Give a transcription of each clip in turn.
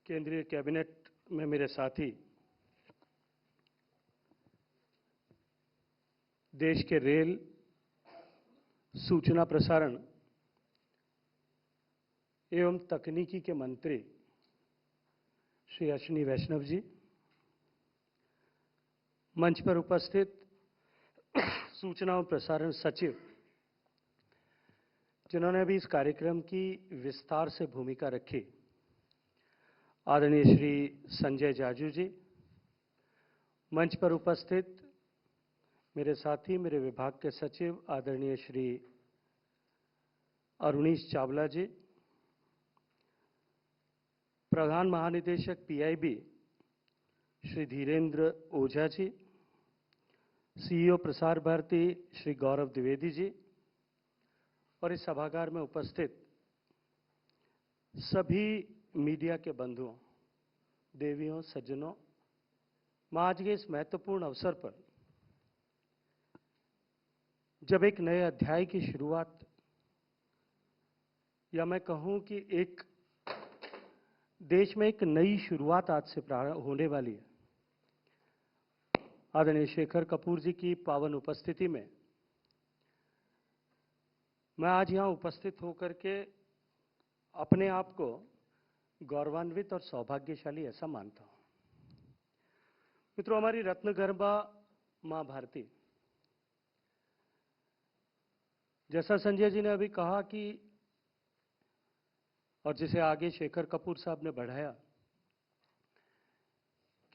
केंद्रीय कैबिनेट में मेरे साथी, देश के रेल, सूचना प्रसारण एवं तकनीकी के मंत्री श्री अश्विनी वैष्णव जी, मंच पर उपस्थित सूचना और प्रसारण सचिव जिन्होंने भी इस कार्यक्रम की विस्तार से भूमिका रखी, आदरणीय श्री संजय जाजू जी, मंच पर उपस्थित मेरे साथी, मेरे विभाग के सचिव आदरणीय श्री अरुणीश चावला जी, प्रधान महानिदेशक पीआईबी श्री धीरेन्द्र ओझा जी, सीईओ प्रसार भारती श्री गौरव द्विवेदी जी और इस सभागार में उपस्थित सभी मीडिया के बंधुओं, देवियों, सज्जनों, मैं आज के इस महत्वपूर्ण अवसर पर जब एक नए अध्याय की शुरुआत, या मैं कहूं कि एक देश में एक नई शुरुआत आज से प्रारंभ होने वाली है, आदरणीय शेखर कपूर जी की पावन उपस्थिति में मैं आज यहां उपस्थित होकर के अपने आप को गौरवान्वित और सौभाग्यशाली ऐसा मानता हूं। मित्रों, हमारी रत्नगर्भा मां भारती, जैसा संजय जी ने अभी कहा कि, और जिसे आगे शेखर कपूर साहब ने बढ़ाया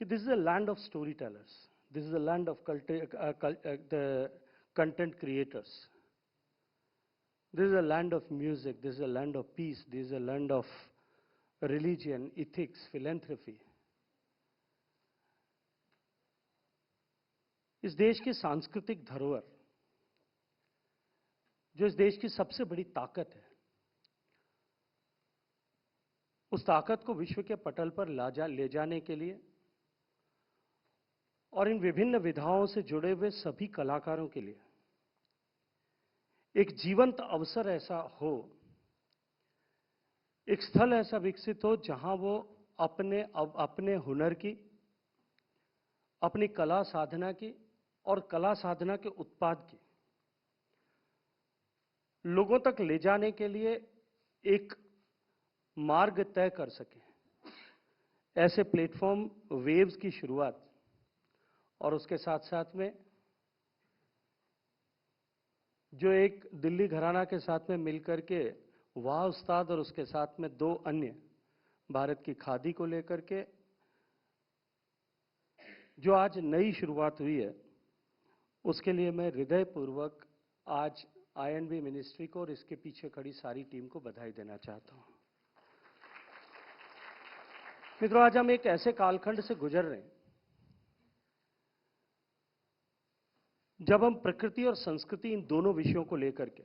कि this is a land of story tellers, this is a land of the content creators, this is a land of music, this is a land of peace, this is a land of religion, ethics, philanthropy. इस देश की सांस्कृतिक धरोहर, जो इस देश की सबसे बड़ी ताकत है, उस ताकत को विश्व के पटल पर ले जाने के लिए और इन विभिन्न विधाओं से जुड़े हुए सभी कलाकारों के लिए एक जीवंत अवसर ऐसा हो, एक स्थल ऐसा विकसित हो जहां वो अपने हुनर की, अपनी कला साधना की और कला साधना के उत्पाद की लोगों तक ले जाने के लिए एक मार्ग तय कर सके, ऐसे प्लेटफॉर्म वेव्स की शुरुआत और उसके साथ साथ में जो एक दिल्ली घराना के साथ में मिलकर के वाह उस्ताद और उसके साथ में दो अन्य भारत की खादी को लेकर के जो आज नई शुरुआत हुई है, उसके लिए मैं हृदयपूर्वक आज आईएनबी मिनिस्ट्री को और इसके पीछे खड़ी सारी टीम को बधाई देना चाहता हूं। मित्रों, आज हम एक ऐसे कालखंड से गुजर रहे हैं जब हम प्रकृति और संस्कृति, इन दोनों विषयों को लेकर के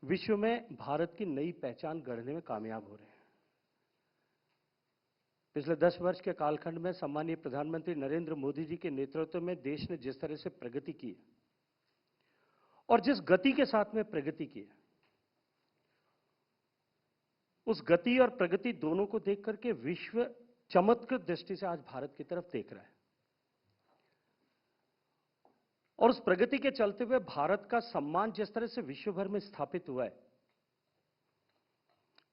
विश्व में भारत की नई पहचान गढ़ने में कामयाब हो रहे हैं। पिछले 10 वर्ष के कालखंड में सम्मानीय प्रधानमंत्री नरेंद्र मोदी जी के नेतृत्व में देश ने जिस तरह से प्रगति की और जिस गति के साथ में प्रगति की, उस गति और प्रगति दोनों को देख करके विश्व चमत्कृत दृष्टि से आज भारत की तरफ देख रहा है। और उस प्रगति के चलते हुए भारत का सम्मान जिस तरह से विश्व भर में स्थापित हुआ है,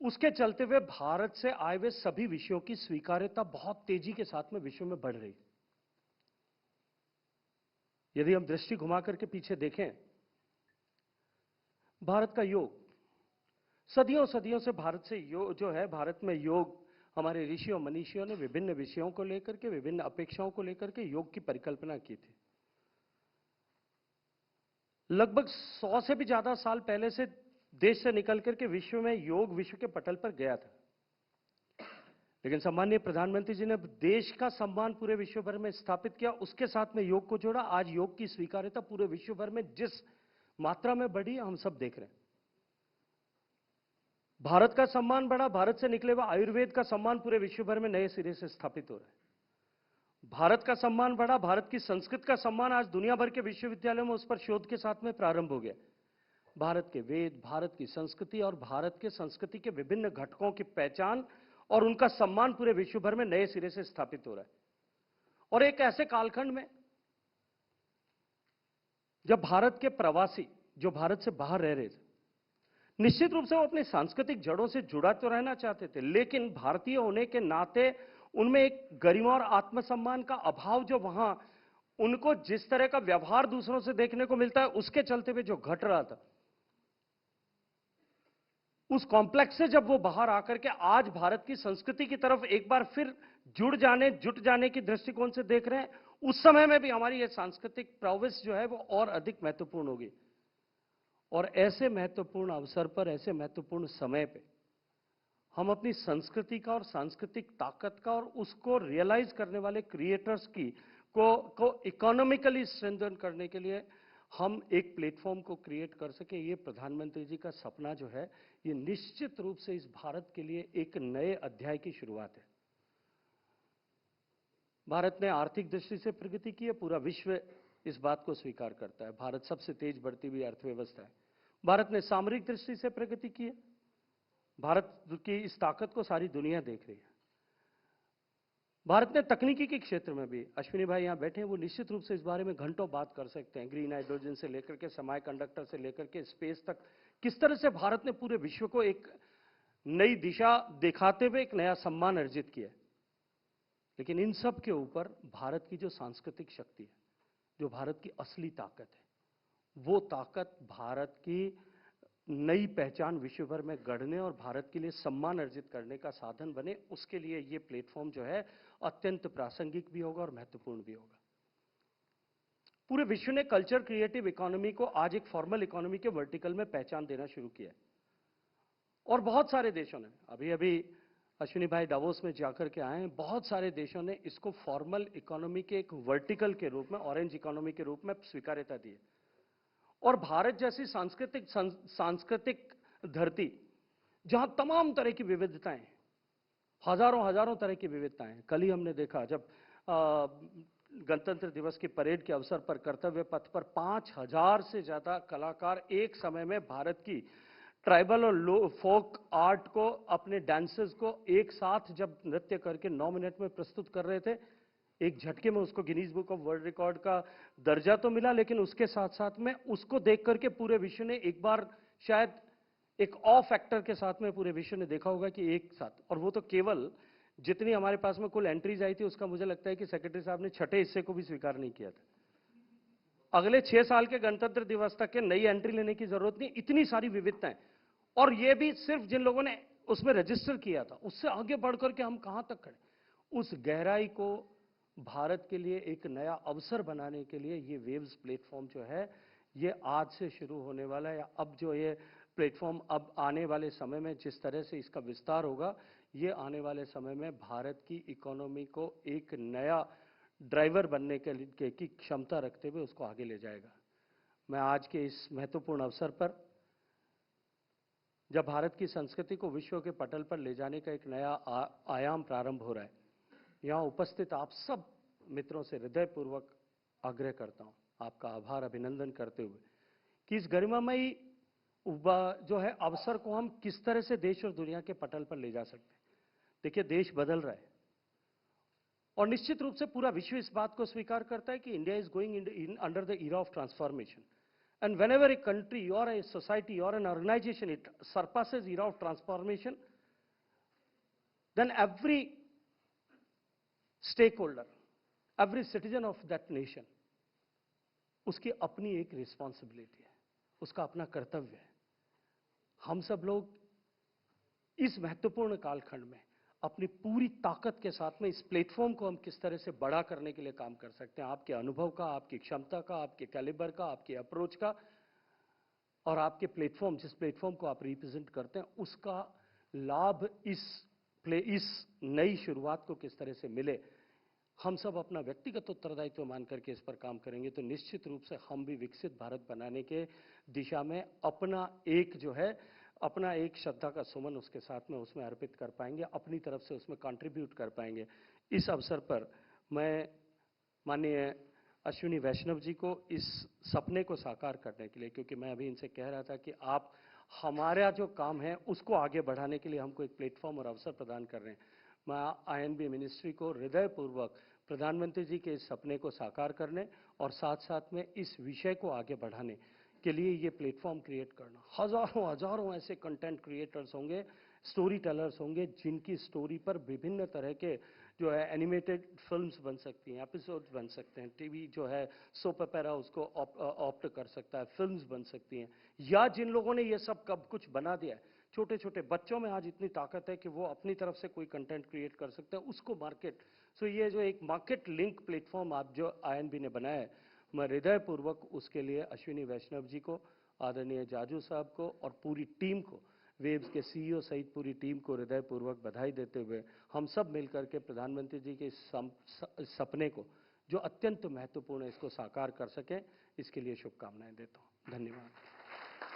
उसके चलते हुए भारत से आए हुए सभी विषयों की स्वीकार्यता बहुत तेजी के साथ में विश्व में बढ़ रही। यदि हम दृष्टि घुमा करके पीछे देखें, भारत का योग सदियों सदियों से भारत से योग जो है, भारत में योग, हमारे ऋषियों मनीषियों ने विभिन्न विषयों को लेकर के, विभिन्न अपेक्षाओं को लेकर के योग की परिकल्पना की थी। लगभग 100 से भी ज्यादा साल पहले से देश से निकल करके विश्व में योग विश्व के पटल पर गया था, लेकिन सम्मानीय प्रधानमंत्री जी ने देश का सम्मान पूरे विश्व भर में स्थापित किया, उसके साथ में योग को जोड़ा। आज योग की स्वीकार्यता पूरे विश्व भर में जिस मात्रा में बढ़ी, हम सब देख रहे हैं। भारत का सम्मान बढ़ा, भारत से निकले हुए आयुर्वेद का सम्मान पूरे विश्व भर में नए सिरे से स्थापित हो रहा है। भारत का सम्मान बढ़ा, भारत की संस्कृत का सम्मान आज दुनिया भर के विश्वविद्यालयों में उस पर शोध के साथ में प्रारंभ हो गया। भारत के वेद, भारत की संस्कृति और भारत के संस्कृति के विभिन्न घटकों की पहचान और उनका सम्मान पूरे विश्व भर में नए सिरे से स्थापित हो रहा है। और एक ऐसे कालखंड में जब भारत के प्रवासी जो भारत से बाहर रह रहे थे, निश्चित रूप से वो अपनी सांस्कृतिक जड़ों से जुड़ा तो रहना चाहते थे, लेकिन भारतीय होने के नाते उनमें एक गरिमा और आत्मसम्मान का अभाव, जो वहां उनको जिस तरह का व्यवहार दूसरों से देखने को मिलता है, उसके चलते हुए जो घट रहा था, उस कॉम्प्लेक्स से जब वो बाहर आकर के आज भारत की संस्कृति की तरफ एक बार फिर जुट जाने की दृष्टिकोण से देख रहे हैं, उस समय में भी हमारी ये सांस्कृतिक प्रॉविस जो है वो और अधिक महत्वपूर्ण होगी। और ऐसे महत्वपूर्ण अवसर पर, ऐसे महत्वपूर्ण समय पे हम अपनी संस्कृति का और सांस्कृतिक ताकत का और उसको रियलाइज करने वाले क्रिएटर्स की को इकोनॉमिकली स्ट्रेंथन करने के लिए हम एक प्लेटफॉर्म को क्रिएट कर सके, ये प्रधानमंत्री जी का सपना जो है, ये निश्चित रूप से इस भारत के लिए एक नए अध्याय की शुरुआत है। भारत ने आर्थिक दृष्टि से प्रगति की है, पूरा विश्व इस बात को स्वीकार करता है। भारत सबसे तेज बढ़ती हुई अर्थव्यवस्था है। भारत ने सामरिक दृष्टि से प्रगति की है। भारत की इस ताकत को सारी दुनिया देख रही है। भारत ने तकनीकी के क्षेत्र में भी, अश्विनी भाई यहां बैठे हैं, वो निश्चित रूप से इस बारे में घंटों बात कर सकते हैं, ग्रीन हाइड्रोजन से लेकर के सेमी कंडक्टर से लेकर के स्पेस तक, किस तरह से भारत ने पूरे विश्व को एक नई दिशा दिखाते हुए एक नया सम्मान अर्जित किया। लेकिन इन सब के ऊपर भारत की जो सांस्कृतिक शक्ति है, जो भारत की असली ताकत है, वो ताकत भारत की नई पहचान विश्व भर में गढ़ने और भारत के लिए सम्मान अर्जित करने का साधन बने, उसके लिए ये प्लेटफॉर्म जो है अत्यंत प्रासंगिक भी होगा और महत्वपूर्ण भी होगा। पूरे विश्व ने कल्चर क्रिएटिव इकोनॉमी को आज एक फॉर्मल इकोनॉमी के वर्टिकल में पहचान देना शुरू किया है। और बहुत सारे देशों ने, अभी अभी अश्विनी भाई डावोस में जाकर के आए हैं, बहुत सारे देशों ने इसको फॉर्मल इकोनॉमी के एक वर्टिकल के रूप में, ऑरेंज इकोनॉमी के रूप में स्वीकार्यता दी है। और भारत जैसी सांस्कृतिक धरती, जहां तमाम तरह की विविधताएं, हजारों तरह की विविधताएं, कल ही हमने देखा जब गणतंत्र दिवस की परेड के अवसर पर कर्तव्य पथ पर 5000 से ज्यादा कलाकार एक समय में भारत की ट्राइबल और फोक आर्ट को, अपने डांसेस को एक साथ जब नृत्य करके 9 मिनट में प्रस्तुत कर रहे थे, एक झटके में उसको Guinness book of world record का दर्जा तो मिला, लेकिन उसके साथ साथ में उसको देख करके पूरे विश्व ने एक बार शायद एक ऑ फैक्टर के साथ में पूरे विश्व ने देखा होगा कि एक साथ, और वो तो केवल जितनी हमारे पास में कुल एंट्रीज आई थी उसका मुझे लगता है कि सेक्रेटरी साहब ने छठे हिस्से को भी स्वीकार नहीं किया था। अगले 6 साल के गणतंत्र दिवस तक के नई एंट्री लेने की जरूरत नहीं, इतनी सारी विविधताएं। और ये भी सिर्फ जिन लोगों ने उसमें रजिस्टर किया था, उससे आगे बढ़कर के हम कहां तक खड़े, उस गहराई को भारत के लिए एक नया अवसर बनाने के लिए ये वेव्स प्लेटफॉर्म जो है, ये आज से शुरू होने वाला है। या अब जो ये प्लेटफॉर्म अब आने वाले समय में जिस तरह से इसका विस्तार होगा, ये आने वाले समय में भारत की इकोनॉमी को एक नया ड्राइवर बनने के लिए की क्षमता रखते हुए उसको आगे ले जाएगा। मैं आज के इस महत्वपूर्ण अवसर पर, जब भारत की संस्कृति को विश्व के पटल पर ले जाने का एक नया आयाम प्रारंभ हो रहा है, यहां उपस्थित आप सब मित्रों से हृदयपूर्वक आग्रह करता हूं, आपका आभार अभिनंदन करते हुए, कि इस गरिमामयी जो है अवसर को हम किस तरह से देश और दुनिया के पटल पर ले जा सकते हैं। देखिए, देश बदल रहा है और निश्चित रूप से पूरा विश्व इस बात को स्वीकार करता है कि India is going in under the era of transformation. And whenever a country or a society or an organization, it surpasses era of transformation, then every stakeholder, every citizen of that nation, उसकी अपनी एक responsibility है, उसका अपना कर्तव्य है। हम सब लोग इस महत्वपूर्ण कालखंड में अपनी पूरी ताकत के साथ में इस प्लेटफॉर्म को हम किस तरह से बड़ा करने के लिए काम कर सकते हैं, आपके अनुभव का, आपकी क्षमता का, आपके कैलिबर का, आपके अप्रोच का, और आपके प्लेटफॉर्म, जिस प्लेटफॉर्म को आप रिप्रेजेंट करते हैं, उसका लाभ इस नई शुरुआत को किस तरह से मिले। हम सब अपना व्यक्तिगत उत्तरदायित्व मान करके इस पर काम करेंगे तो निश्चित रूप से हम भी विकसित भारत बनाने के दिशा में अपना एक जो है, अपना एक श्रद्धा का सुमन उसके साथ में उसमें अर्पित कर पाएंगे, अपनी तरफ से उसमें कंट्रीब्यूट कर पाएंगे। इस अवसर पर मैं माननीय अश्विनी वैष्णव जी को इस सपने को साकार करने के लिए, क्योंकि मैं अभी इनसे कह रहा था कि आप हमारा जो काम है उसको आगे बढ़ाने के लिए हमको एक प्लेटफॉर्म और अवसर प्रदान कर रहे हैं। मैं आईएनबी मिनिस्ट्री को हृदयपूर्वक प्रधानमंत्री जी के इस सपने को साकार करने और साथ साथ में इस विषय को आगे बढ़ाने के लिए ये प्लेटफॉर्म क्रिएट करना। हजारों हजारों ऐसे कंटेंट क्रिएटर्स होंगे, स्टोरी टेलर्स होंगे, जिनकी स्टोरी पर विभिन्न तरह के जो है एनिमेटेड फिल्म्स बन सकती हैं, एपिसोड्स बन सकते हैं, टीवी जो है सोप ओपेरा उसको ऑप्ट कर सकता है, फिल्म्स बन सकती हैं, या जिन लोगों ने ये सब कब कुछ बना दिया है, छोटे छोटे बच्चों में आज इतनी ताकत है कि वो अपनी तरफ से कोई कंटेंट क्रिएट कर सकते हैं, उसको मार्केट। सो ये जो एक मार्केट लिंक प्लेटफॉर्म आप जो आईएनबी ने बनाया है, मैं हृदयपूर्वक उसके लिए अश्विनी वैष्णव जी को, आदरणीय जाजू साहब को और पूरी टीम को, वेव्स के सीईओ सहित पूरी टीम को हृदयपूर्वक बधाई देते हुए हम सब मिलकर के प्रधानमंत्री जी के सपने को, जो अत्यंत महत्वपूर्ण है, इसको साकार कर सकें, इसके लिए शुभकामनाएं देता हूं। धन्यवाद।